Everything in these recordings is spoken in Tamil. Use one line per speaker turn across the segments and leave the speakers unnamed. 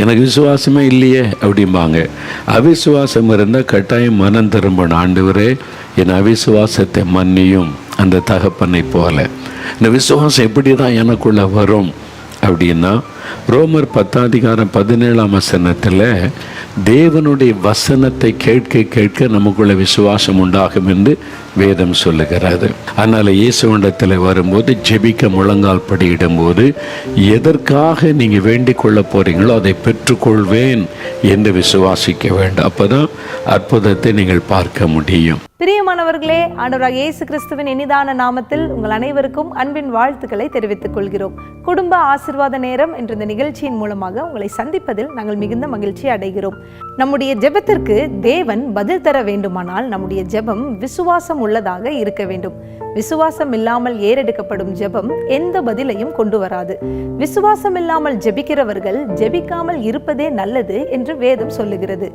எனக்கு விசுவாசமே இல்லையே அப்படிம்பாங்க. அவிசுவாசம் இருந்தால் கட்டாயம் மனம் திரும்பணும். ஆண்டவரே, என் அவிசுவாசத்தை மன்னியும் அந்த தகப்பனை போல. இந்த விசுவாசம் எப்படி தான் எனக்குள்ளே வரும் அப்படின்னா, ரோமர் 10:17 தேவனுடைய வசனத்தை கேட்க கேட்க நமக்குள்ள விசுவாசம் உண்டாகும் என்று வேதம் சொல்லுகிறது. அதனால் இயேசுவிடத்தில் வரும்போது ஜெபிக்க முழங்கால் படியிடும்போது எதற்காக நீங்கள் வேண்டிக் கொள்ள போகிறீங்களோ அதை பெற்றுக்கொள்வேன் என்று விசுவாசிக்க வேண்டும். அப்போ தான் அற்புதத்தை நீங்கள் பார்க்க முடியும்.
பிரியமானவர்களே, ஆண்டவராகிய இயேசு கிறிஸ்துவின் இனிதான நாமத்தில் உங்கள் அனைவருக்கும் அன்பின் வாழ்த்துக்களை தெரிவித்துக் கொள்கிறோம். குடும்ப ஆசீர்வாத நேரம் என்ற இந்த நிகழ்ச்சியின் மூலமாக உங்களை சந்திப்பதில் நாங்கள் மிகுந்த மகிழ்ச்சி அடைகிறோம். நம்முடைய ஜெபத்திற்கு தேவன் பதில் தர வேண்டுமானால் நம்முடைய ஜெபம் விசுவாசம் உள்ளதாக இருக்க வேண்டும். விசுவாசம் இல்லாமல் ஏறெடுக்கப்படும் ஜெபம் எந்த பதிலையும் கொண்டு வராது. விசுவாசம் இல்லாமல் ஜெபிக்கிறவர்கள் ஜெபிக்காமல் இருப்பதே நல்லது என்று வேதம் சொல்லுகிறது.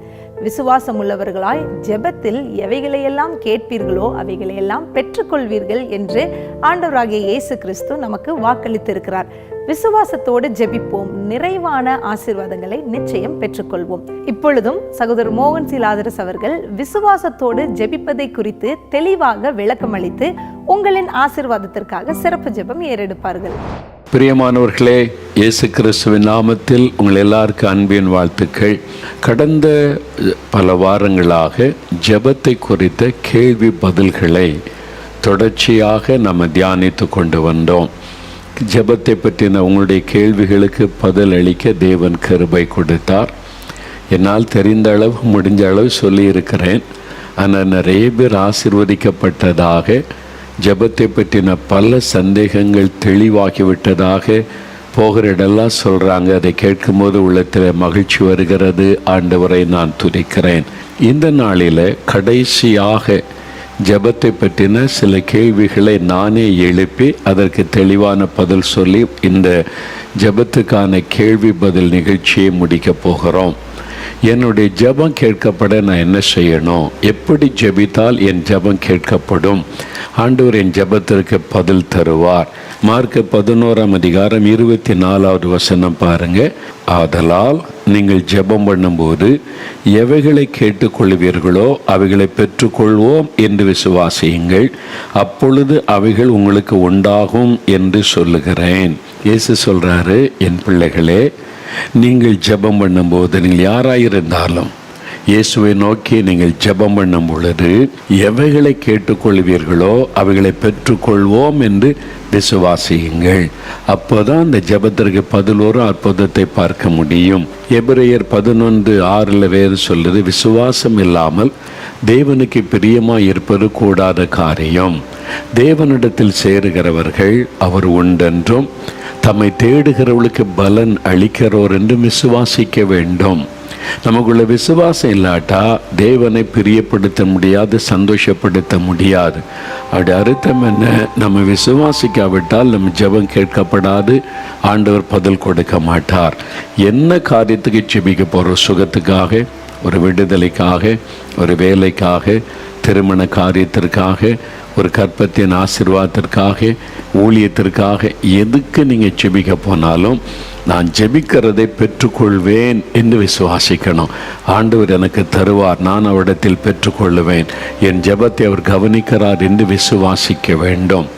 விசுவாசம் உள்ளவர்களாய் ஜெபத்தில் எவைகளையெல்லாம் கேட்பீர்களோ அவைகளையெல்லாம் பெற்றுக்கொள்வீர்கள் என்று ஆண்டவராகிய இயேசு கிறிஸ்து நமக்கு வாக்களித்திருக்கிறார். விசுவாசத்தோடு ஜெபிப்போம், நிறைவான ஆசீர்வாதங்களை நிச்சயம் பெற்றுக்கொள்வோம். இப்பொழுதும் சகோதரர் மோகன் சி லாசரஸ் அவர்கள் விசுவாசத்தோடு ஜெபிப்பதை குறித்து தெளிவாக விளக்கமளித்து உங்களின் ஆசீர்வாதத்திற்காக சிறப்பு ஜெபம் ஏறெடுப்பார்கள்.
பிரியமானவர்களே, இயேசு கிறிஸ்துவின் நாமத்தில் உங்கள் எல்லாருக்கும் அன்பின் வாழ்த்துக்கள். கடந்த பல வாரங்களாக ஜெபத்தை குறித்த கேள்வி பதில்களை தொடர்ச்சியாக நம்ம தியானித்து கொண்டு வந்தோம். ஜெபத்தை பற்றின உங்களுடைய கேள்விகளுக்கு பதில் அளிக்க தேவன் கிருபை கொடுத்தார். என்னால் தெரிந்த அளவு முடிஞ்ச அளவு சொல்லியிருக்கிறேன். ஆனால் நிறைய பேர் ஆசீர்வதிக்கப்பட்டதாக, ஜெபத்தை பற்றின பல சந்தேகங்கள் தெளிவாகிவிட்டதாக போகிற இடெல்லாம் சொல்கிறாங்க. அதை கேட்கும்போது உள்ளத்தில் மகிழ்ச்சி வருகிறது. ஆண்டவரை நான் துதிக்கிறேன். இந்த நாளில் கடைசியாக ஜெபத்தை பற்றின சில கேள்விகளை நானே எழுப்பி அதற்கு தெளிவான பதில் சொல்லி இந்த ஜெபத்துக்கான கேள்வி பதில் நிகழ்ச்சியை முடிக்கப் போகிறோம். என்னுடைய ஜெபம் கேட்கப்பட நான் என்ன செய்யணும்? எப்படி ஜெபித்தால் என் ஜெபம் கேட்கப்படும்? ஆண்டவர் என் ஜெபத்திற்கு பதில் தருவார். மார்க் 11:24 பாருங்க. ஆதலால் நீங்கள் ஜெபம் பண்ணும்போது எவைகளை கேட்டுக்கொள்வீர்களோ அவைகளை பெற்றுக்கொள்வோம் என்று விசுவாசியுங்கள், அப்பொழுது அவைகள் உங்களுக்கு உண்டாகும் என்று சொல்லுகிறேன். இயேசு சொல்றாரு, என் பிள்ளைகளே, நீங்கள் ஜெபம் பண்ணும்போது நீங்கள் யாராயிருந்தாலும் இயேசுவை நோக்கி நீங்கள் ஜெபம் பண்ணும் பொழுது எவைகளை கேட்டுக்கொள்வீர்களோ அவைகளை பெற்றுக்கொள்வோம் என்று விசுவாசியுங்கள். அப்போதான் அந்த ஜெபத்திற்கு பதில் ஒரு அற்புதத்தை பார்க்க முடியும். எபிரேயர் 11:6 வேறு சொல்லுது, விசுவாசம் இல்லாமல் தேவனுக்கு பிரியமாய் இருப்பது கூடாத காரியம். தேவனிடத்தில் சேருகிறவர்கள் அவர் உண்டென்றும் தம்மை தேடுகிறவர்களுக்கு பலன் அளிக்கிறோர் என்று விசுவாசிக்க வேண்டும். நமக்குள்ள விசுவாசம் இல்லாட்டா தேவனை பிரியப்படுத்த முடியாது, சந்தோஷப்படுத்த முடியாது. அப்படி அர்த்தம் என்ன? நம்ம விசுவாசிக்காவிட்டால் நம்ம ஜெபம் கேட்கப்படாது, ஆண்டவர் பதில் கொடுக்க மாட்டார். என்ன காரியத்துக்கு ஜெபிக்க போகிறோம்? சுகத்துக்காக, ஒரு விடுதலைக்காக, ஒரு வேலைக்காக, திருமண காரியத்திற்காக, ஒரு கற்பத்தின் ஆசீர்வாதத்திற்காக, ஊழியத்திற்காக, எதுக்கு நீங்கள் ஜெபிக்க போனாலும் நான் ஜெபிக்கிறதை பெற்றுக்கொள்வேன் என்று விசுவாசிக்கணும். ஆண்டவர் எனக்கு தருவார், நான் அவரிடத்தில் பெற்றுக்கொள்ளுவேன், என் ஜெபத்தை அவர் கவனிக்கிறார் என்று விசுவாசிக்க வேண்டும்.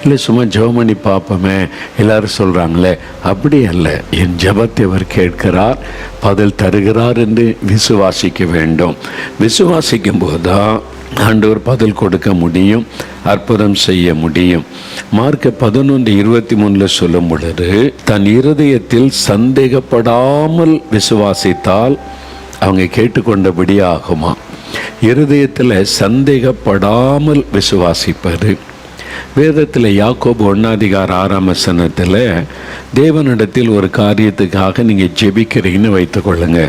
இல்லை சும்மா ஜெபம் பண்ணி பார்ப்போமே எல்லாரும் சொல்கிறாங்களே, அப்படி அல்ல. என் ஜெபத்தை அவர் கேட்கிறார், பதில் தருகிறார் என்று விசுவாசிக்க வேண்டும். விசுவாசிக்கும் போது தான் ஆண்டவர் பதில் கொடுக்க முடியும், அற்புதம் செய்ய முடியும். மார்க் 11:23 சொல்லும் பொழுது, தன் இருதயத்தில் சந்தேகப்படாமல் விசுவாசித்தால் அவங்க கேட்டுக்கொண்டபடி ஆகுமா. இருதயத்தில் சந்தேகப்படாமல் விசுவாசிப்பது. வேதத்தில் யாக்கோபு 1:6 தேவனிடத்தில் ஒரு காரியத்துக்காக நீங்கள் ஜெபிக்கிறீங்கன்னு வைத்துக்கொள்ளுங்க.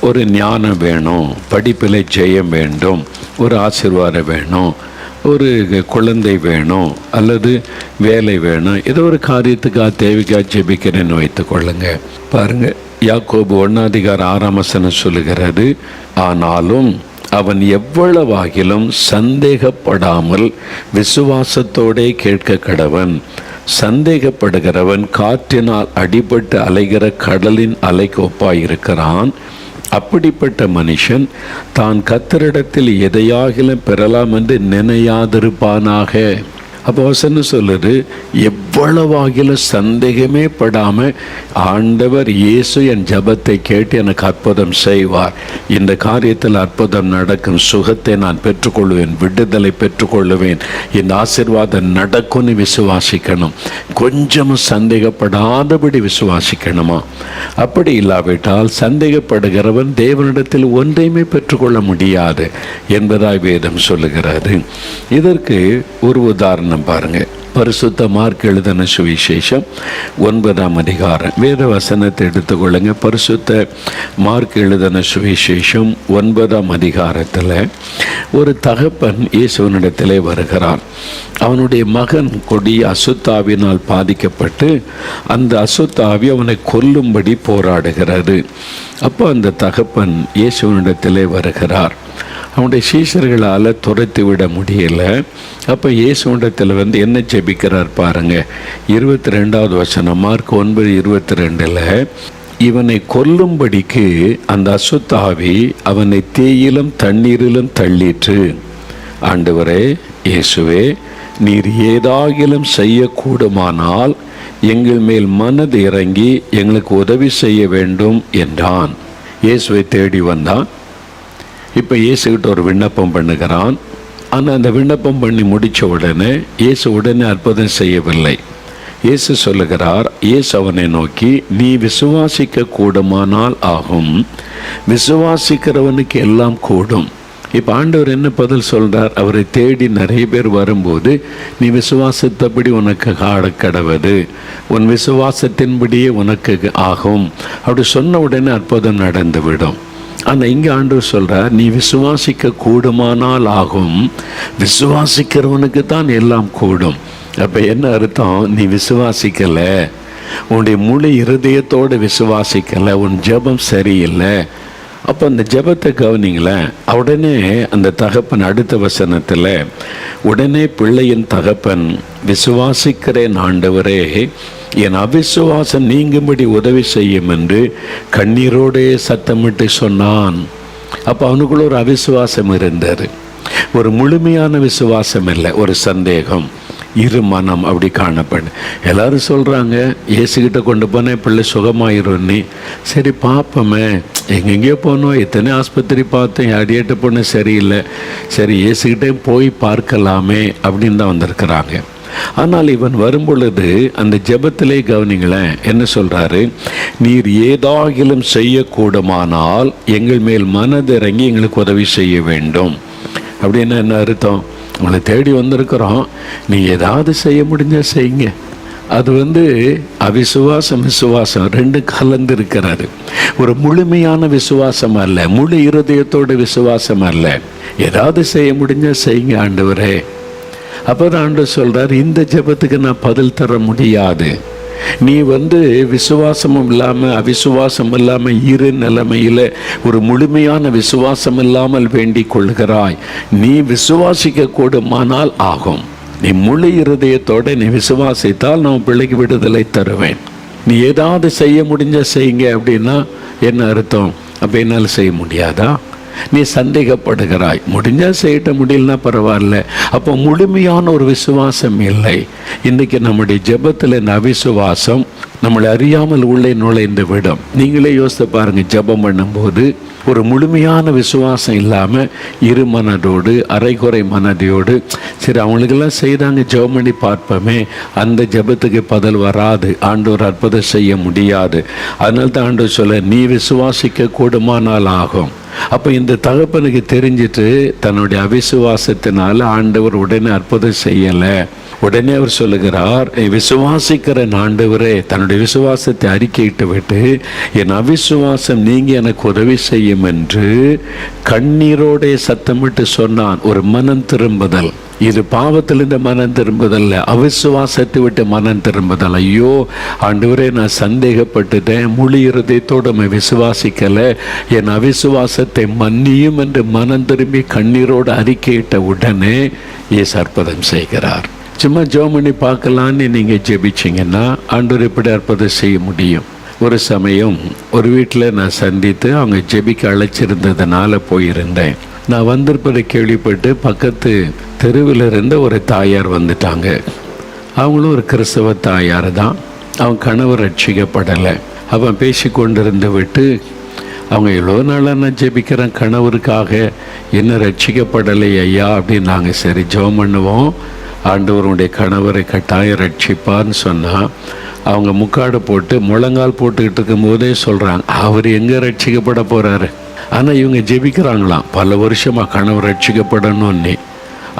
ஒரு ஞானம் வேணும், படிப்பில் ஜெயம் வேண்டும், ஒரு ஆசீர்வாதம் வேணும், ஒரு குழந்தை வேணும், அல்லது வேலை வேணும், ஏதோ ஒரு காரியத்துக்காக தேவைக்காக ஜெபிக்கிறேன்னு வைத்துக்கொள்ளுங்க. பாருங்க, யாக்கோபு 1:6 சொல்லுகிறது, ஆனாலும் அவன் எவ்வளவாகிலும் சந்தேகப்படாமல் விசுவாசத்தோடே கேட்க கடவன், சந்தேகப்படுகிறவன் காற்றினால் அடிபட்டு அலைகிற கடலின் அலைக்கு ஒப்பாயிருக்கிறான். அப்படிப்பட்ட மனுஷன் தான் கர்த்தரிடத்தில் எதையாகிலும் பெறலாம் என்று நினையாதிருப்பானாக. அப்போ வசனம் சொல்லுது, எவ்வளவாகிலும் சந்தேகமே படாமல் ஆண்டவர் இயேசு என் ஜபத்தை கேட்டு எனக்கு அற்புதம் செய்வார், இந்த காரியத்தில் அற்புதம் நடக்கும், சுகத்தை நான் பெற்றுக்கொள்வேன், விடுதலை பெற்றுக்கொள்ளுவேன், இந்த ஆசீர்வாதம் நடக்கும்னு விசுவாசிக்கணும். கொஞ்சமும் சந்தேகப்படாதபடி விசுவாசிக்கணுமா? அப்படி இல்லாவிட்டால் சந்தேகப்படுகிறவன் தேவனிடத்தில் ஒன்றையுமே பெற்றுக்கொள்ள முடியாது என்பதாய் வேதம் சொல்லுகிறது. இதற்கு ஒரு உதாரணம் பாருங்க. பரிசுத்த மார்க் எழுதின சுவிசேஷம் 9ஆம் அதிகாரம், வேத வசனத்தை எடுத்துக்கொள்ளுங்க. பரிசுத்த மார்க் எழுதின சுவிசேஷம் 9ஆம் அதிகாரத்தில் ஒரு தகப்பன் இயேசுவினிடத்திலே வருகிறான். அவனுடைய மகன் கொடிய அசுத்தாவினால் பாதிக்கப்பட்டு அந்த அசுத்தாவி அவனை கொல்லும்படி போராடுகிறது. அப்போ அந்த தகப்பன் இயேசுவினிடத்திலே வருகிறார். அவனுடைய சீஷர்களால் துரத்தி விட முடியலை. அப்போ இயேசுவிடத்தில் என்ன ஜெபிக்கிறார் பாருங்க. 22வது வசனம், மார்க் 9:22, இவனை கொல்லும்படிக்கு அந்த அசுத்தாவி அவனை தீயிலும் தண்ணீரிலும் தள்ளிற்று. ஆண்டவரே இயேசுவே, நீர் ஏதாகிலும் செய்யக்கூடுமானால் எங்கள் மேல் மனது இறங்கி எங்களுக்கு உதவி செய்ய வேண்டும் என்றான். இயேசுவை தேடி வந்தான். இப்போ இயேசுகிட்ட ஒரு விண்ணப்பம் பண்ணுகிறான். ஆனால் அந்த விண்ணப்பம் பண்ணி முடித்த உடனே இயேசு உடனே அற்புதம் செய்யவில்லை. இயேசு சொல்லுகிறார், இயேசு அவனை நோக்கி, நீ விசுவாசிக்க கூடுமானால் ஆகும், விசுவாசிக்கிறவனுக்கு எல்லாம் கூடும். இப்போ ஆண்டவர் என்ன பதில் சொல்கிறார்? அவரை தேடி நிறைய பேர் வரும்போது, நீ விசுவாசத்தபடி உனக்கு கடவது, உன் விசுவாசத்தின்படியே உனக்கு ஆகும் அப்படி சொன்ன உடனே அற்புதம் நடந்துவிடும். ஆனால் இங்கே ஆண்டவர் சொல்கிறார், நீ விசுவாசிக்க கூடுமானால் ஆகும், விசுவாசிக்கிறவனுக்கு தான் எல்லாம் கூடும். அப்போ என்ன அர்த்தம்? நீ விசுவாசிக்கலை, உன்னுடைய முழு இருதயத்தோடு விசுவாசிக்கலை, உன் ஜெபம் சரியில்லை. அப்போ அந்த ஜெபத்தை கவனிங்களேன். உடனே அந்த தகப்பன் அடுத்த வசனத்தில், உடனே பிள்ளையின் தகப்பன், விசுவாசிக்கிறேன் ஆண்டவரே, என் அவிசுவாசம் நீங்கும்படி உதவி செய்யும் என்று கண்ணீரோடே சத்தமிட்டு சொன்னான். அப்போ அவனுக்குள்ள ஒரு அவிசுவாசம் இருந்தார். ஒரு முழுமையான விசுவாசம் இல்லை, ஒரு சந்தேகம், இரு மனம் அப்படி காணப்படு. எல்லாரும் சொல்கிறாங்க, இயேசுகிட்ட கொண்டு போனேன் பிள்ளை சுகமாயிரும். நீ சரி பார்ப்போமே, எங்கெங்கேயோ போனோம், எத்தனை ஆஸ்பத்திரி பார்த்தேன், அடியேட்ட போன சரியில்லை, சரி இயேசுகிட்டே போய் பார்க்கலாமே அப்படின்னு தான் வந்திருக்கிறாங்க. ஆனால் இவன் வரும்பொழுது அந்த ஜெபத்திலே கவனிங்களேன், என்ன சொல்கிறாரு? நீர் ஏதாகிலும் செய்யக்கூடுமானால் எங்கள் மேல் மனதிறங்கி எங்களுக்கு உதவி செய்ய வேண்டும். அப்படின்னு என்ன அர்த்தம்? உங்களை தேடி வந்திருக்கிறோம், நீ ஏதாவது செய்ய முடிஞ்சால் செய்யுங்க. அது அவிசுவாசம் விசுவாசம் ரெண்டு கலந்து இருக்கிறாரு. ஒரு முழுமையான விசுவாசம் அல்ல, முழு இருதயத்தோட விசுவாசம் அல்ல. ஏதாவது செய்ய முடிஞ்சால் செய்யுங்க ஆண்டவரே. அப்போ தான் ஆண்டவர் சொல்கிறார், இந்த ஜெபத்துக்கு நான் பதில் தர முடியாது. நீ விசுவாசமும் இல்லாமல் அவிசுவாசம் இல்லாமல் இரு நிலைமையில் ஒரு முழுமையான விசுவாசம் இல்லாமல் வேண்டிக் கொள்கிறாய். நீ விசுவாசிக்க கூடுமானால் ஆகும். நீ முழு இருதயத்தோடு நீ விசுவாசித்தால் நான் பிள்ளைக்கு விடுதலை தருவேன். நீ ஏதாவது செய்ய முடிஞ்ச செய்யுங்க அப்படின்னா என்ன அர்த்தம்? அப்போ என்னால் செய்ய முடியாதா? நீ சந்தேகப்படுகிறாய், முடிஞ்சால் செய்யிட்ட, முடியலன்னா பரவாயில்ல. அப்போ முழுமையான ஒரு விசுவாசம் இல்லை. இன்றைக்கி நம்முடைய ஜெபத்தில் இந்த அவிசுவாசம் நம்மளை அறியாமல் உள்ளே நுழைந்து விடும். நீங்களே யோசித்து பாருங்கள், ஜெபம் பண்ணும்போது ஒரு முழுமையான விசுவாசம் இல்லாமல் இரு மனதோடு அரைகுறை மனதையோடு, சரி அவங்களுக்கெல்லாம் செய்தாங்க ஜெபம் பண்ணி பார்ப்போமே, அந்த ஜெபத்துக்கு பதில் வராது, ஆண்டவர் அற்புதம் செய்ய முடியாது. அதனால தான் ஆண்டவர் சொல்ல, நீ விசுவாசிக்க கூடுமானால் ஆகும். அப்போ இந்த தகப்பனுக்கு தெரிஞ்சிட்டு தன்னுடைய அவிசுவாசத்தினால ஆண்டவர் உடனே அற்புதம் செய்யலை. உடனே அவர் சொல்லுகிறார், விசுவாசிக்கிற ஆண்டவரே, தன்னுடைய விசுவாசத்தை அறிக்கையிட்டு விட்டு என் அவிசுவாசம் நீங்க எனக்கு உதவி செய்யும் என்று கண்ணீரோட சத்தமிட்டு சொன்னான். ஒரு மனம் திரும்புதல். இது பாவத்திலிருந்து மனம் திரும்புதல், அவிசுவாசத்தை விட்டு மனம் திரும்புதல். ஐயோ ஆண்டவரே, நான் சந்தேகப்பட்டுட்டேன், முழு இருதயத்தோடு விசுவாசிக்கலை, என் அவிசுவாசத்தை மன்னியும் என்று மனம் திரும்பி கண்ணீரோடு அறிக்கையிட்ட உடனே இயேசு அற்புதம் செய்கிறார். சும்மா ஜெபம் பண்ணி பார்க்கலான்னு நீங்கள் ஜெபிச்சிங்கன்னா ஆண்டவர் எப்படி அற்புதம் செய்ய முடியும்? ஒரு சமயம் ஒரு வீட்டில் நான் சந்தித்து அவங்க ஜெபிக்க அழைச்சிருந்ததுனால போயிருந்தேன். நான் வந்திருப்பதை கேள்விப்பட்டு பக்கத்து தெருவில் இருந்த ஒரு தாயார் வந்துட்டாங்க. அவங்களும் ஒரு கிறிஸ்தவ தாயார் தான். அவங்க கணவர் ரட்சிக்கப்படலை. அவன் பேசி கொண்டிருந்து விட்டு, அவங்க எவ்வளோ நாளாக நான் ஜெபிக்கிறேன் கணவருக்காக, என்ன ரட்சிக்கப்படலை ஐயா அப்படின்னு. நாங்கள் சரி ஜெபம் பண்ணுவோம், ஆண்டவருடைய கணவரை கட்டாயம் ரட்சிப்பார்னு சொன்னால், அவங்க முக்காடு போட்டு முழங்கால் போட்டுக்கிட்டு இருக்கும்போதே சொல்கிறாங்க, அவர் எங்கே ரட்சிக்கப்பட போகிறாரு? ஆனால் இவங்க ஜெபிக்கிறாங்களாம் பல வருஷமாக கணவர் ரட்சிக்கப்படணும்னு.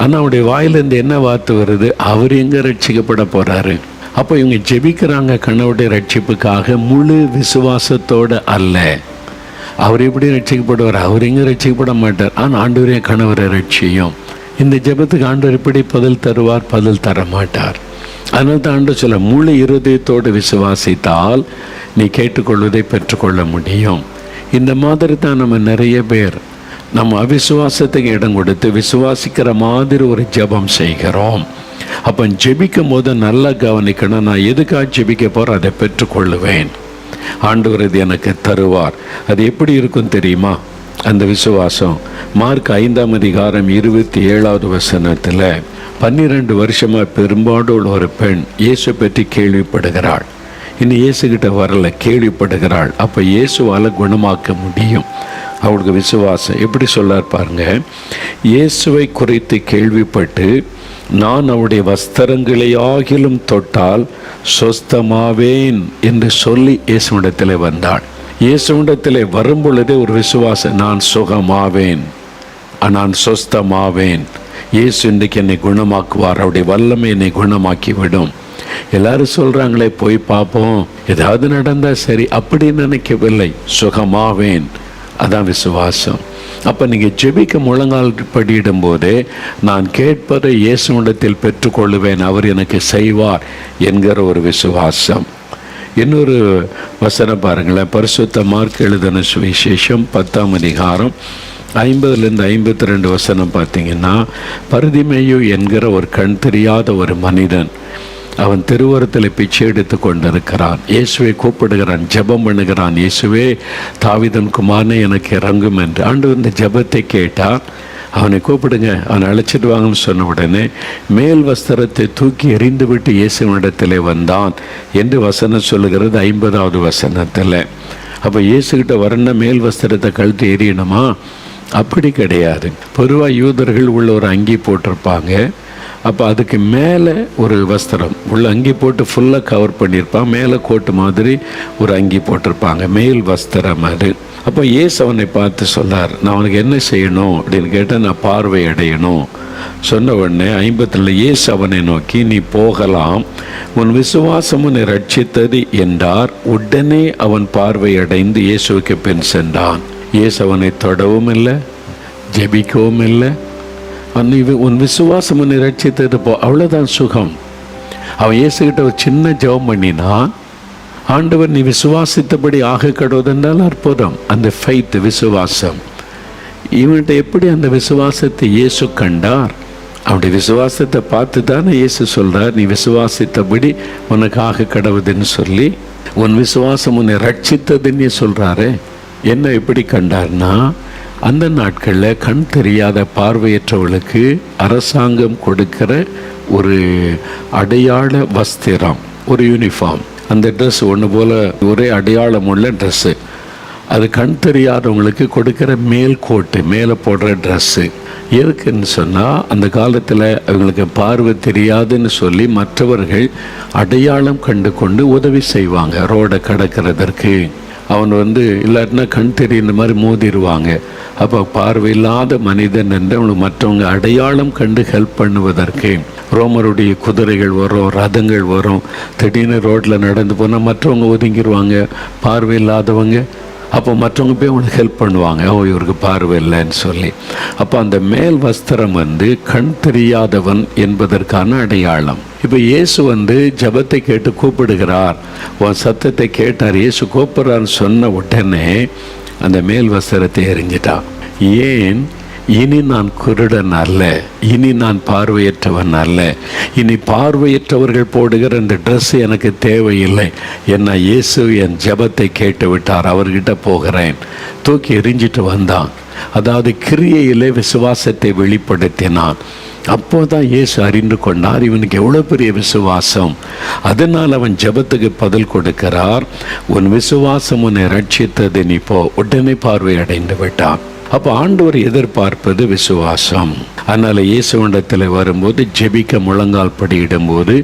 ஆனால் அவருடைய வாயிலேருந்து என்ன வார்த்தை வருது? அவர் எங்கே ரட்சிக்கப்பட போகிறாரு? அப்போ இவங்க ஜெபிக்கிறாங்க கணவருடைய ரட்சிப்புக்காக, முழு விசுவாசத்தோடு அல்ல. அவர் எப்படி ரட்சிக்கப்படுவார்? அவர் எங்கே ரட்சிக்கப்பட மாட்டார். ஆனால் ஆண்டவரே கணவரை ரட்சியும். இந்த ஜெபத்துக்கு ஆண்டவர் எப்படி பதில் தருவார்? பதில் தர மாட்டார். அதனால தான் ஆண்டவர் சொல்ல, முழு இருதயத்தோடு விசுவாசித்தால் நீ கேட்டுக்கொள்வதை பெற்றுக்கொள்ள முடியும். இந்த மாதிரி தான் நம்ம நிறைய பேர் நம்ம அவிசுவாசத்துக்கு இடம் கொடுத்து விசுவாசிக்கிற மாதிரி ஒரு ஜெபம் செய்கிறோம். அப்போ ஜெபிக்கும் போது நல்லா கவனிக்கணும், நான் எதுக்காக ஜெபிக்க போகிறேன்? அதை பெற்றுக்கொள்ளுவேன். ஆண்டவர் இது எனக்கு தருவார். அது எப்படி இருக்கும் தெரியுமா? அந்த விசுவாசம் மார்க் 5ஆம் அதிகாரம் 27வது வசனத்தில் 12 வருஷமாக பெரும்பாடு உள்ள ஒரு பெண் இயேசு பற்றி கேள்விப்படுகிறாள். இன்னும் இயேசுகிட்ட வரல, கேள்விப்படுகிறாள். அப்போ இயேசுவால் குணமாக்க முடியும். அவளுக்கு விசுவாசம் எப்படி சொல்லார் பாருங்க. இயேசுவை குறித்து கேள்விப்பட்டு, நான் அவருடைய வஸ்திரங்களை ஆகிலும் தொட்டால் சொஸ்தமாவேன் என்று சொல்லி இயேசுவிடத்தில் வந்தாள். இயேசுவிடத்தில் வரும் பொழுதே ஒரு விசுவாசம், நான் சுகமாவேன், நான் சொஸ்தமாவேன், இயேசு இன்றைக்கு என்னை குணமாக்குவார், அவருடைய வல்லமை என்னை குணமாக்கி விடும். எல்லாரும் சொல்கிறாங்களே போய் பார்ப்போம், ஏதாவது நடந்தால் சரி, அப்படி நினைக்கவில்லை. சுகமாவேன், அதான் விசுவாசம். அப்போ நீங்கள் ஜெபிக்க முழங்கால் படியிடும் போதே, நான் கேட்பதை இயேசுவிடத்தில் பெற்றுக்கொள்ளுவேன், அவர் எனக்கு செய்வார் என்கிற ஒரு விசுவாசம். இன்னொரு வசனம் பாருங்களேன். பரிசுத்த மார்க் எழுதின சுவிசேஷம் 10ஆம் அதிகாரம் 50லேருந்து 52 வசனம் பார்த்தீங்கன்னா, பரிதிமேயு என்கிற ஒரு கண் தெரியாத ஒரு மனிதன், அவன் திருவரத்தில் பிச்சை எடுத்து கொண்டிருக்கிறான். இயேசுவை கூப்பிடுகிறான், ஜெபம் பண்ணுகிறான், இயேசுவே தாவீதின் குமாரனே எனக்கு இறங்கும் என்று. ஆண்டவர் இந்த ஜெபத்தை கேட்டால், அவனை கூப்பிடுங்க, அவனை அழைச்சிட்டு வாங்கன்னு சொன்ன உடனே மேல் வஸ்திரத்தை தூக்கி எறிந்து விட்டு இயேசுவிடத்திலே வந்தான் என்று வசனம் சொல்லுகிறது 50வது வசனத்தில். அப்போ இயேசுகிட்ட வரணும்னா மேல் வஸ்திரத்தை கழுத்து எறியணுமா? அப்படி கிடையாது. பொதுவாக யூதர்கள் உள்ள ஒரு அங்கி போட்டிருப்பாங்க. அப்போ அதுக்கு மேலே ஒரு வஸ்திரம் உள்ள அங்கி போட்டு ஃபுல்லாக கவர் பண்ணியிருப்பாங்க. மேலே கோட்டு மாதிரி ஒரு அங்கி போட்டிருப்பாங்க, மேல் வஸ்திரம் அது. அப்போ இயேசு அவனை பார்த்து சொன்னார், நான் அவனுக்கு என்ன செய்யணும் அப்படின்னு கேட்டால், நான் பார்வை அடையணும் சொன்ன உடனே 50ல் இயேசு அவனை நோக்கி, நீ போகலாம், உன் விசுவாசம் உன்னை ரட்சித்தது என்றார். உடனே அவன் பார்வை அடைந்து இயேசுவுக்கு பின் சென்றான். இயேசு அவனை தொடவும் இல்லை, ஜெபிக்கவும் இல்லை. உன் விசுவாசம் உன்னை ரட்சித்தது போ, அவ்வளோதான் சுகம். அவன் இயேசுகிட்ட ஒரு சின்ன ஜெபம் பண்ணினா, ஆண்டவர் நீ விசுவாசித்தபடி ஆக கடவுதென்றால் அற்புதம். அந்த ஃபெய்த், விசுவாசம். இவன்கிட்ட எப்படி அந்த விசுவாசத்தை இயேசு கண்டார்? அவனுடைய விசுவாசத்தை பார்த்து தானே இயேசு சொல்கிறார், நீ விசுவாசித்தபடி உனக்கு ஆக கடவுதுன்னு சொல்லி, உன் விசுவாசம் உன்னை ரட்சித்ததுன்னு சொல்கிறாரு. என்ன எப்படி கண்டார்னா, அந்த நாட்களில் கண் தெரியாத பார்வையற்றவர்களுக்கு அரசாங்கம் கொடுக்கிற ஒரு அடையாள வஸ்திரம், ஒரு யூனிஃபார்ம். அந்த ட்ரெஸ் ஒன்று போல் ஒரே அடையாளம் உள்ள ட்ரெஸ்ஸு. அது கண் தெரியாதவங்களுக்கு கொடுக்குற மேல் கோட்டு, மேலே போடுற ட்ரெஸ்ஸு. எதுக்குன்னு சொன்னால், அந்த காலத்தில் அவங்களுக்கு பார்வை தெரியாதுன்னு சொல்லி மற்றவர்கள் அடையாளம் கண்டு கொண்டு உதவி செய்வாங்க ரோடை கடக்கிறதற்கு. அவன் இல்லாட்டினா கண் தெரியுற மாதிரி மோதிடுவாங்க. அப்போ பார்வையில்லாத மனிதன் என்று அவனுக்கு மற்றவங்க அடையாளம் கண்டு ஹெல்ப் பண்ணுவதற்கு. ரோமருடைய குதிரைகள் வரும், ரதங்கள் வரும். திடீர்னு ரோட்டில் நடந்து போனால் மற்றவங்க ஒதுங்கிடுவாங்க, பார்வையில்லாதவங்க. அப்போ மற்றவங்க போய் அவனுக்கு ஹெல்ப் பண்ணுவாங்க, இவருக்கு பார்வை இல்லைன்னு சொல்லி. அப்போ அந்த மேல் வஸ்திரம் கண் தெரியாதவன் என்பதற்கான அடையாளம். இப்போ இயேசு ஜபத்தை கேட்டு கூப்பிடுகிறார், உன் சத்தத்தை கேட்டார். இயேசு கூப்பிட்றான்னு சொன்ன உடனே அந்த மேல் வஸ்திரத்தை எறிஞ்சிட்டான். ஏன்? இனி நான் குருடன் அல்ல, இனி நான் பார்வையற்றவன் அல்ல, இனி பார்வையற்றவர்கள் போடுகிற இந்த ட்ரெஸ் எனக்கு தேவையில்லை. என்ன இயேசு என் ஜெபத்தை கேட்டு விட்டார், அவர்கிட்ட போகிறேன். தூக்கி எறிஞ்சிட்டு வந்தான். அதாவது கிரியையிலே விசுவாசத்தை வெளிப்படுத்தினான். அப்போதான் இயேசு அறிந்து கொண்டார் இவனுக்கு எவ்வளோ பெரிய விசுவாசம். அதனால் அவன் ஜெபத்துக்கு பதில் கொடுக்கிறார். உன் விசுவாசம் உன்னை ரட்சித்தது, நீ போ. உடனே பார்வை அடைந்து விட்டான். அப்போ ஆண்டவர் எதிர்பார்ப்பது விசுவாசம். அதனால் இயேசுவிடத்தில் வரும்போது ஜெபிக்க முழங்கால் படியிடும்போது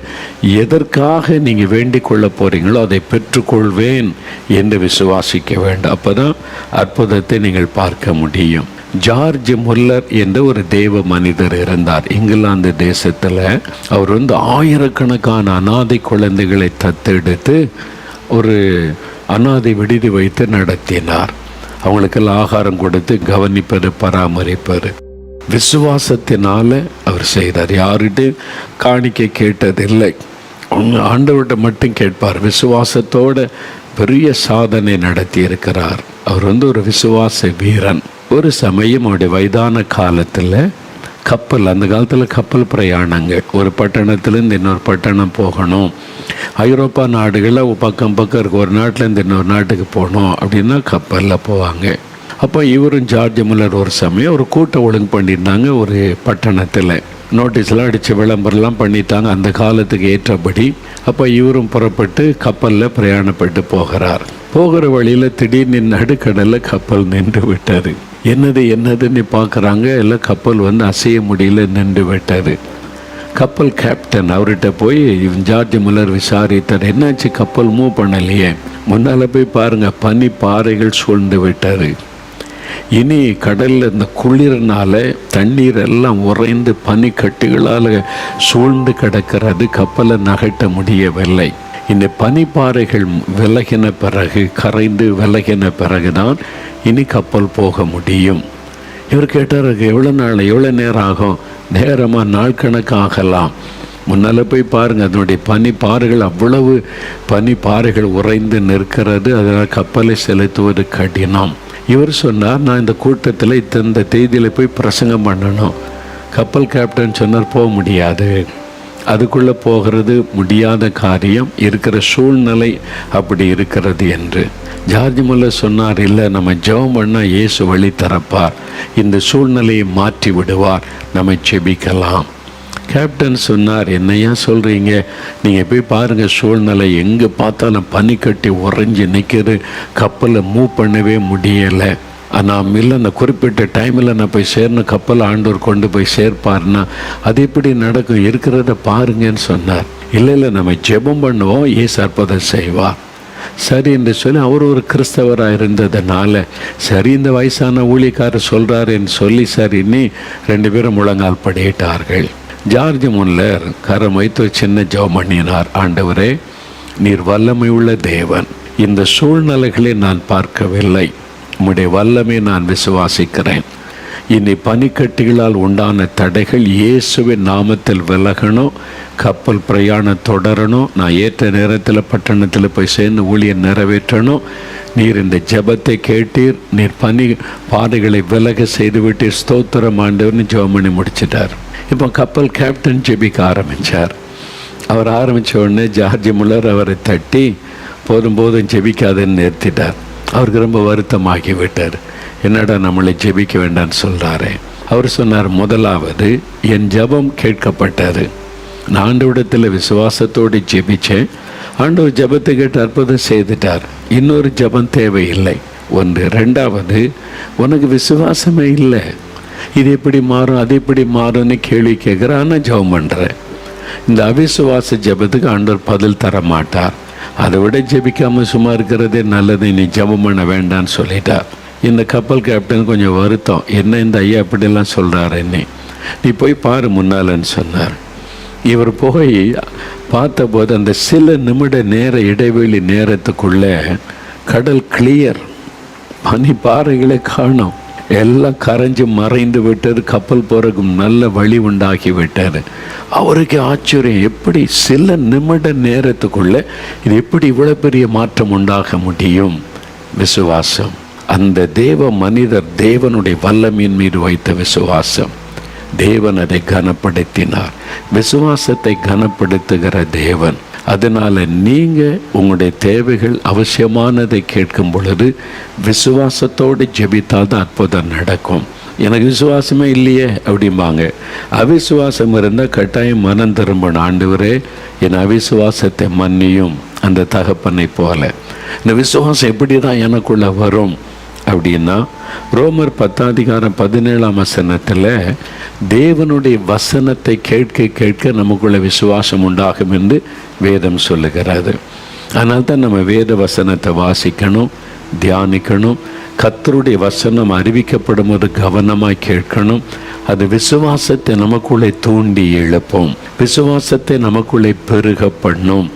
எதற்காக நீங்கள் வேண்டிக் கொள்ள போகிறீங்களோ அதை பெற்றுக்கொள்வேன் என்று விசுவாசிக்க வேண்டும். அப்போ தான் அற்புதத்தை நீங்கள் பார்க்க முடியும். ஜார்ஜ் முல்லர் என்ற ஒரு தேவ மனிதர் இருந்தார் இங்கிலாந்து தேசத்தில். அவர் ஆயிரக்கணக்கான அனாதை குழந்தைகளை தத்தெடுத்து ஒரு அனாதை விடுதி வைத்து நடத்தினார். அவங்களுக்கெல்லாம் ஆகாரம் கொடுத்து கவனிப்பது, பராமரிப்பது. விசுவாசத்தினால அவர் செய்தார். யார்கிட்ட காணிக்கை கேட்டதில்லை, ஆண்டவர்கிட்ட மட்டும் கேட்பார். விசுவாசத்தோட பெரிய சாதனை நடத்தி இருக்கிறார். அவர் ஒரு விசுவாச வீரன். ஒரு சமயம் அவருடைய வயதான காலத்தில் கப்பல், அந்த காலத்தில் கப்பல் பிரயாணங்கள், ஒரு பட்டணத்துலேருந்து இன்னொரு பட்டணம் போகணும். ஐரோப்பா நாடுகளில் பக்கம் இருக்க ஒரு நாட்டிலேருந்து இன்னொரு நாட்டுக்கு போகணும் அப்படின்னா கப்பலில் போவாங்க. அப்போ இவரும் ஜார்ஜ் முல்லர் ஒரு சமயம் ஒரு கூட்டம் ஒழுங்கு பண்ணியிருந்தாங்க ஒரு பட்டணத்தில். நோட்டீஸ்லாம் அடித்து விளம்பரம்லாம் பண்ணிட்டாங்க அந்த காலத்துக்கு ஏற்றபடி. அப்போ இவரும் புறப்பட்டு கப்பலில் பிரயாணப்பட்டு போகிறார். போகிற வழியில் திடீர்னு நடுக்கடலில் கப்பல் நின்று விட்டார். என்னதுன்னு பார்க்குறாங்க. எல்லாம் கப்பல் அசைய முடியல, நின்று விட்டார். கப்பல் கேப்டன் அவர்கிட்ட போய் ஜார்ஜ் முல்லர் விசாரித்தார். என்னாச்சு, கப்பல் மூவ் பண்ணலையே? முன்னால் போய் பாருங்கள், பனி பாறைகள் சூழ்ந்து விட்டார். இனி கடலில் இந்த குளிர்னால தண்ணீர் எல்லாம் உறைந்து பனிக்கட்டிகளால் சூழ்ந்து கிடக்கிறது. கப்பலை நகட்ட முடியவில்லை. இந்த பனிப்பாறைகள் விலகின பிறகு, கரைந்து விலகின பிறகுதான் இனி கப்பல் போக முடியும். இவர் கேட்டார், எவ்வளோ நேரம் ஆகும்? நேரமாக நாள் கணக்கு ஆகலாம். முன்னால் போய் பாருங்கள், அதனுடைய பனிப்பாறைகள், அவ்வளவு பனிப்பாறைகள் உறைந்து நிற்கிறது. அதனால் கப்பலை செலுத்துவது கடினம். இவர் சொன்னார், நான் இந்த கூட்டத்தில் இந்த தேதியில் போய் பிரசங்கம் பண்ணணும். கப்பல் கேப்டன் சொன்னார், போக முடியாது, அதுக்குள்ளே போகிறது முடியாத காரியம், இருக்கிற சூழ்நிலை அப்படி இருக்கிறது என்று. ஜார்ஜ் முல்லர் சொன்னார், இல்லை, நம்ம ஜெபம் பண்ணால் இயேசு வழி திறப்பார், இந்த சூழ்நிலையை மாற்றி விடுவார், நம்ம செபிக்கலாம். கேப்டன் சொன்னார், என்னையா சொல்கிறீங்க? நீங்கள் போய் பாருங்கள், சூழ்நிலை எங்கே பார்த்தாலும் பனிக்கட்டி உறைஞ்சி நிற்கிது, கப்பலை மூவ் பண்ணவே முடியலை. நான் இல்லை, அந்த குறிப்பிட்ட டைமில் நான் போய் சேரணும், கப்பல் ஆண்டவர் கொண்டு போய் சேர்ப்பார்னா அது எப்படி நடக்கும்? இருக்கிறத பாருங்கன்னு சொன்னார். இல்லை, நம்ம ஜெபம் பண்ணுவோம், இயேசு அற்புதம் செய்வார். சரி என்று சொல்லி அவர் ஒரு கிறிஸ்தவராக இருந்ததுனால, சரி இந்த வயசான ஊழியக்காரர் சொல்கிறாருன்னு சொல்லி சரின்னு 2 பேரும் முழங்கால் படியிட்டார்கள். ஜார்ஜ் முல்லர் கரம் வைத்து சின்ன ஜெபம் பண்ணினார். ஆண்டவரே, நீர் வல்லமை உள்ள தேவன், இந்த சூழ்நிலைகளை நான் பார்க்கவில்லை, உம்முடைய வல்லமை நான் விசுவாசிக்கிறேன். இனி பனிக்கட்டிகளால் உண்டான தடைகள் இயேசுவின் நாமத்தில் விலகணும், கப்பல் பிரயாணம் தொடரணும், நான் ஏற்ற நேரத்தில் பட்டணத்தில் போய் சேர்ந்து ஊழியம் நிறைவேற்றணும். நீர் இந்த ஜெபத்தை கேட்டீர், நீர் பனி பாதைகளை விலக செய்துவிட்டீர், ஸ்தோத்திரம் ஆண்டவர்னு ஜெபம் பண்ணி முடிச்சிட்டார். இப்போ கப்பல் கேப்டன் ஜெபிக்க ஆரம்பித்தார். அவர் ஆரம்பித்த உடனே ஜார்ஜ் முல்லர் அவரை தட்டி போதும் ஜெபிக்காதுன்னு நிறுத்திட்டார். அவருக்கு ரொம்ப வருத்தமாகி விட்டார். என்னடா நம்மளை ஜெபிக்க வேண்டான்னு சொல்கிறாரு. அவர் சொன்னார், முதலாவது என் ஜெபம் கேட்கப்பட்டது, நான் ஆண்டவரிடத்தில் விசுவாசத்தோடு ஜெபித்தேன், ஆண்டவர் ஜெபத்தை கேட்டு அற்புதம் செய்துட்டார், இன்னொரு ஜெபம் தேவையில்லை. ஒன்று. ரெண்டாவது, உனக்கு விசுவாசமே இல்லை, இது எப்படி மாறும் அது எப்படி மாறும்னு கேள்வி கேட்குற, ஆனால் ஜெபம் பண்ணுறேன். இந்த அவிசுவாச ஜெபத்துக்கு ஆண்டவர் பதில் தர மாட்டார். அதை விட ஜெபிக்காமல் சும்மா இருக்கிறதே நல்லது, நீ ஜெபம் பண்ண வேண்டான்னு சொல்லிட்டார். இந்த கப்பல் கேப்டன் கொஞ்சம் வருத்தம், என்ன இந்த ஐயா இப்படிலாம் சொல்கிறாரு, நீ போய் பாரு முன்னாலன்னு சொன்னார். இவர் போய் பார்த்தபோது அந்த சில நிமிட நேர இடைவெளி நேரத்துக்குள்ளே கடல் கிளியர், பனி பாறைகளை காணும், எல்லாம் கரைஞ்சி மறைந்து விட்டது, கப்பல் போகிறதுக்கு நல்ல வழி உண்டாக்கி விட்டார். அவருக்கு ஆச்சரியம், எப்படி சில நிமிட நேரத்துக்குள்ளே இது எப்படி இவ்வளோ பெரிய மாற்றம் உண்டாக முடியும்? விசுவாசம். அந்த தேவ மனிதர் தேவனுடைய வல்லமையின் மீது வைத்த விசுவாசம். தேவன் அதை கனப்படுத்தினார். விசுவாசத்தை கனப்படுத்துகிற தேவன். அதனால நீங்க உங்களுடைய தேவைகள் அவசியமானதை கேட்கும் பொழுது விசுவாசத்தோடு ஜெபித்தால் தான் அற்புதம் நடக்கும். எனக்கு விசுவாசமே இல்லையே அப்படிம்பாங்க. அவிசுவாசம் இருந்தால் கட்டாயம் மனம் திரும்பணும். ஆண்டவரே, என் அவிசுவாசத்தை மன்னியும் அந்த தகப்பனை போல. இந்த விசுவாசம் எப்படி தான் எனக்குள்ள வரும் அப்படின்னா, ரோமர் 10:17 தேவனுடைய வசனத்தை கேட்க கேட்க நமக்குள்ள விசுவாசம் உண்டாகும் என்று வேதம் சொல்லுகிறது. அதனால தான் நம்ம வேத வசனத்தை வாசிக்கணும், தியானிக்கணும். கர்த்தருடைய வசனம் அறிவிக்கப்படும் போது கவனமாய் கேட்கணும். அது விசுவாசத்தை நமக்குள்ளே தூண்டி எழுப்பும், விசுவாசத்தை நமக்குள்ளே பெருக பண்ணும்.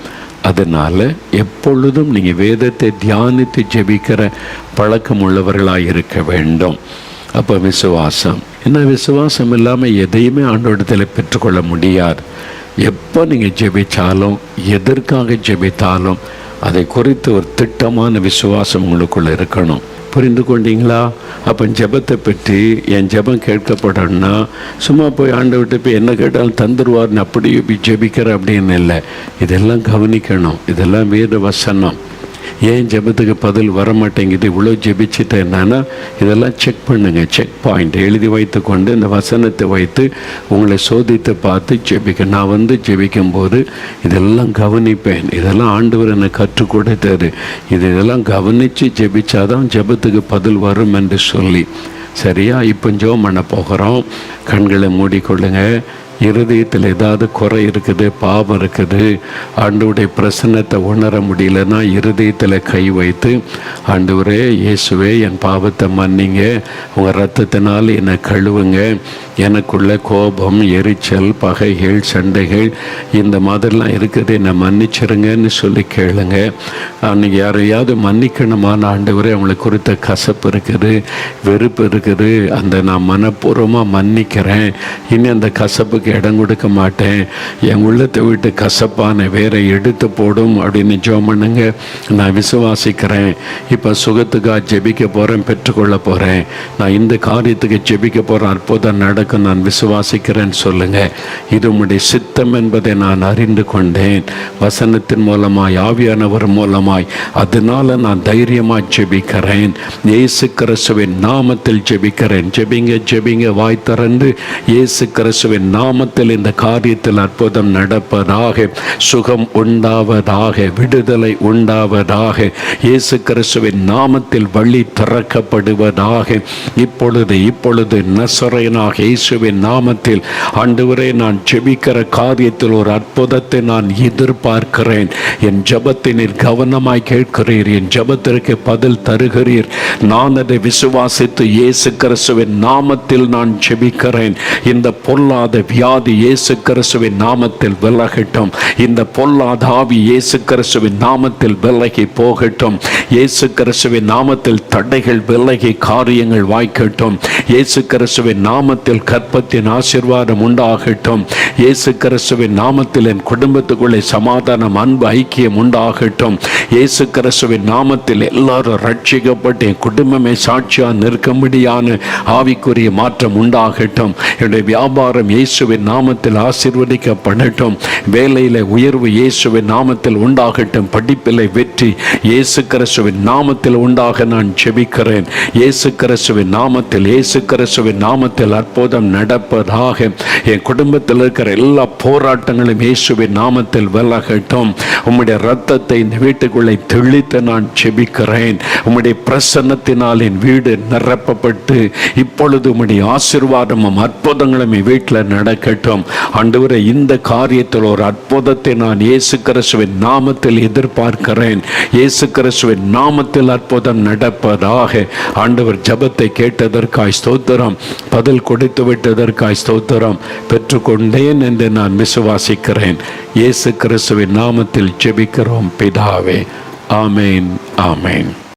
அதனால் எப்பொழுதும் நீங்கள் வேதத்தை தியானித்து ஜெபிக்கிற பழக்கம் உள்ளவர்களாக இருக்க வேண்டும். அப்போ விசுவாசம் என்ன, விசுவாசம் இல்லாமல் எதையுமே ஆண்டவரிடத்தில் பெற்றுக்கொள்ள முடியாது. எப்போ நீங்கள் ஜெபித்தாலும், எதற்காக ஜெபித்தாலும் அதை குறித்து ஒரு திட்டமான விசுவாசம் உங்களுக்குள்ளே இருக்கணும். புரிந்து கொண்டீங்களா? அப்போ ஜெபத்தை பற்றி என் ஜெபம் கேட்கப்படணும்னா சும்மா போய் ஆண்டவர்கிட்ட போய் என்ன கேட்டாலும் தந்துடுவார்னு அப்படியே போய் ஜெபிக்கிற அப்படின்னு இல்லை. இதெல்லாம் கவனிக்கணும். இதெல்லாம் வேத வசனம். ஏன் ஜெபத்துக்கு பதில் வர மாட்டேங்குது, இவ்வளோ ஜெபிச்சுட்டு என்னன்னா, இதெல்லாம் செக் பண்ணுங்க. செக் பாயிண்ட் எழுதி வைத்து கொண்டு இந்த வசனத்தை வைத்து உங்களை சோதித்து பார்த்து ஜெபிக்க. நான் ஜெபிக்கும் போது இதெல்லாம் கவனிப்பேன். இதெல்லாம் ஆண்டவர் என்னை கற்றுக் கொடுத்தாரு. இதெல்லாம் கவனித்து ஜெபிச்சாதான் ஜெபத்துக்கு பதில் வரும் என்று சொல்லி. சரியா? இப்போ ஜெபம் பண்ண போகிறோம். கண்களை மூடிக்கொள்ளுங்க. இருதயத்தில் ஏதாவது குறை இருக்குது, பாவம் இருக்குது, ஆண்டவருடைய பிரசன்னத்தை உணர முடியலன்னா இருதயத்தில் கை வைத்து, ஆண்டவரே இயேசுவே, என் பாவத்தை மன்னிங்க, உங்கள் ரத்தத்தினால் என்னை கழுவுங்க, எனக்குள்ள கோபம், எரிச்சல், பகைகள், சண்டைகள் இந்த மாதிரிலாம் இருக்குது, என்னை மன்னிச்சிருங்கன்னு சொல்லி கேளுங்க. அன்றைக்கி யாரையாவது மன்னிக்கணுமான ஆண்டவரே, அவங்களை குறித்த கசப்பு இருக்குது, வெறுப்பு இருக்குது, அந்த நான் மனப்பூர்வமாக மன்னிக்கிறேன், இனி அந்த கசப்புக்கு இடம் கொடுக்க மாட்டேன், என் உள்ளத்தை விட்டு கசப்பான வேற எடுத்து போடும் அப்படின்னு ஜெபம் பண்ணுங்க. நான் விசுவாசிக்கிறேன். இப்போ சுகத்துக்காக ஜெபிக்க போகிறேன், பெற்றுக்கொள்ள போகிறேன். நான் இந்த காரியத்துக்கு ஜெபிக்க போகிறேன், அற்புதம் நடக்கும், நான் விசுவாசிக்கிறேன்னு சொல்லுங்க. இது உம்முடைய சித்தம் என்பதை நான் அறிந்து கொண்டேன் வசனத்தின் மூலமாய், ஆவியானவர் மூலமாய். அதனால நான் தைரியமாக ஜெபிக்கிறேன். இயேசு கிறிஸ்துவின் நாமத்தில் ஜெபிக்கிறேன். ஜெபிங்க, ஜெபிங்க, வாய் திறந்து. இயேசு கிறிஸ்துவின் நாமத்தில் இந்த காரியத்தில் அற்புதம் நடப்பதாக, சுகம் உண்டாவதாக, விடுதலை உண்டாவதாக, இயேசு கிறிஸ்துவின் நாமத்தில் வழி திறக்கப்படுவதாக. இப்பொழுது நசரேயனாக இயேசுவின் நாமத்தில் ஆண்டவரே, நான் ஜெபிக்கிற காரியத்தில் ஒரு அற்புதத்தை நான் எதிர்பார்க்கிறேன். என் ஜெபத்தை நீர் கவனமாய் கேட்கிறீர், என் ஜெபத்திற்கு பதில் தருகிறீர். நான் அதை விசுவாசித்து இயேசு கிறிஸ்துவின் நாமத்தில் நான் ஜெபிக்கிறேன். இந்த பொல்லாத வியாதி இயேசு கிறிஸ்துவின் நாமத்தில் விலகட்டும். இந்த பொல்லாத ஆவி இயேசு கிறிஸ்துவின் நாமத்தில் விலகி போகட்டும். இயேசு கிறிஸ்துவின் நாமத்தில் தடைகள் விலகி காரியங்கள் வாய்க்கட்டும். இயேசு கிறிஸ்துவின் நாமத்தில் கற்பத்தின் ஆசீர்வாதம் உண்டாகட்டும். இயேசு கிறிஸ்துவின் நாமத்தில் என் குடும்பத்துக்குள்ளே சமாதானம், அன்பு, ஐக்கியம் உண்டாகட்டும். இயேசு கிறிஸ்துவின் நாமத்தில் எல்லாரும் ரட்சிக்கப்பட்டு என் குடும்பமே சாட்சியாக நிற்கும்படியான ஆவிக்குரிய மாற்றம் உண்டாகட்டும். என்னுடைய வியாபாரம் இயேசுவின் நாமத்தில் ஆசீர்வதிக்கப்படட்டும். வேலையில் உயர்வு இயேசுவின் நாமத்தில் உண்டாகட்டும். படிப்பில் வெற்றி இயேசு கிறிஸ்துவின் நாமத்தில் உண்டாக நான் ஜெபிக்கிறேன். இயேசு கிறிஸ்துவின் நாமத்தில், இயேசு கிறிஸ்துவின் நாமத்தில் அற்புதம் நடப்பதாக. என் குடும்பத்தில் இருக்கிற எல்லா போராட்டங்களும் இயேசுவின் நாமத்தில் விலகட்டும். உம்முடைய இரத்தத்தை இந்த வீட்டுக்குள்ளே தெளித்து நான் ஜெபிக்கிறேன். உம்முடைய பிரசன்னத்தினால் என் வீடு நிரப்பப்பட்டு இப்பொழுது உம்முடைய ஆசீர்வாதமும் அற்புதங்களும் வீட்டில் நடக்கட்டும். ஆண்டவரே, இந்த காரியத்தில் ஒரு அற்புதத்தை நான் இயேசு கிறிஸ்துவின் நாமத்தில் எதிர்பார்க்கிறேன். இயேசு கிறிஸ்துவின் நாமத்தில் அற்புதம் நடப்பதாக. ஆண்டவர் ஜெபத்தை கேட்டதற்காய் ஸ்தோத்திரம், பதில் கொடுத்து விட்டதற்காய் ஸ்தோத்திரம். பெற்றுக்கொண்டேன் என்று நான் விசுவாசிக்கிறேன். இயேசு கிறிஸ்துவின் நாமத்தில் ஜெபிக்கிறோம் பிதாவே. ஆமேன், ஆமேன்.